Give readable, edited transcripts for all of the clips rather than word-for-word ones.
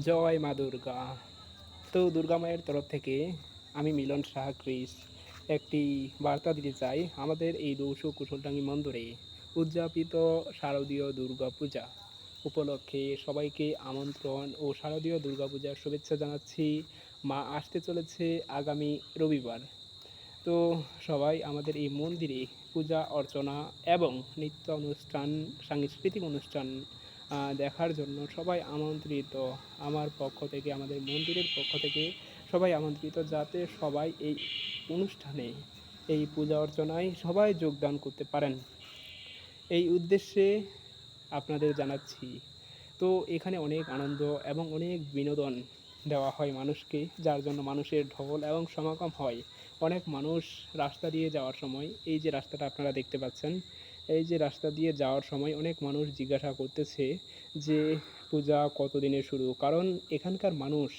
জয় মা দুর্গা। তো দুর্গা মায়ের তরফ থেকে আমি মিলন সাহা ক্রিস একটি বার্তা দিতে চাই। আমাদের এই দৌসু কুশলডাঙ্গি মন্দিরে উদযাপিত শারদীয় দুর্গা পূজা উপলক্ষে সবাইকে আমন্ত্রণ ও শারদীয় দুর্গা পূজার শুভেচ্ছা জানাচ্ছি। মা আসতে চলেছে আগামী রবিবার। তো সবাই আমাদের এই মন্দিরে পূজা অর্চনা এবং নৃত্য অনুষ্ঠান, সাংস্কৃতিক অনুষ্ঠান দেখার জন্য সবাই আমন্ত্রিত। আমার পক্ষ থেকে, আমাদের মন্দিরের পক্ষ থেকে সবাই আমন্ত্রিত, যাতে সবাই এই অনুষ্ঠানে, এই পূজা অর্চনায় সবাই যোগদান করতে পারেন, এই উদ্দেশ্যে আপনাদের জানাচ্ছি। তো এখানে অনেক আনন্দ এবং অনেক বিনোদন দেওয়া হয় মানুষকে, যার জন্য মানুষের ঢল এবং সমাগম হয়। অনেক মানুষ রাস্তা দিয়ে যাওয়ার সময়, এই যে রাস্তাটা আপনারা দেখতে পাচ্ছেন, এই যে রাস্তা দিয়ে যাওয়ার সময় অনেক মানুষ জিজ্ঞাসা করতেছে যে পূজা কতদিনে শুরু। কারণ এখানকার মানুষ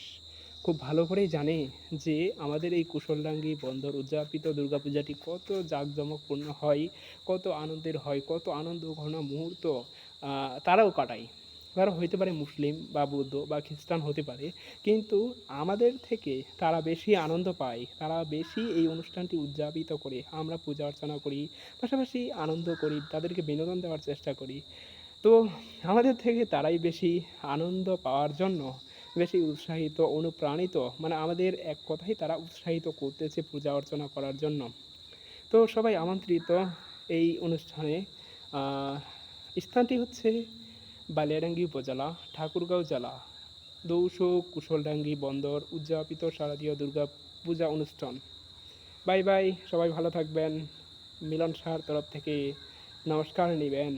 খুব ভালো করেই জানে যে আমাদের এই কুশলডাঙ্গি বন্দর উদযাপিত দুর্গাপূজাটি কত জাঁকজমকপূর্ণ হয়, কত আনন্দের হয়, কত আনন্দ ঘন মুহূর্ত তারাও কাটায়। তারা হইতে পারে মুসলিম বা বৌদ্ধ বা খ্রিস্টান হতে পারে, কিন্তু আমাদের থেকে তারা বেশি আনন্দ পায়, তারা বেশি এই অনুষ্ঠানটি উদযাপিত করে। আমরা পূজা অর্চনা করি, পাশাপাশি আনন্দ করি, তাদেরকে বিনোদন দেওয়ার চেষ্টা করি। তো আমাদের থেকে তারাই বেশি আনন্দ পাওয়ার জন্য বেশি উৎসাহিত, অনুপ্রাণিত, মানে আমাদের এক কথায় তারা উৎসাহিত করতেছে পূজা অর্চনা করার জন্য। তো সবাই আমন্ত্রিত এই অনুষ্ঠানে। আহ, স্থানটি হচ্ছে বালিয়াডাঙ্গি উপজেলা, ঠাকুরগাঁও জেলা, দৌসো কুশলডাঙ্গি বন্দর উদযাপিত শারদীয় দুর্গা পূজা অনুষ্ঠান। বাই বাই, সবাই ভালো থাকবেন। মিলন সাহার তরফ থেকে নমস্কার নেবেন।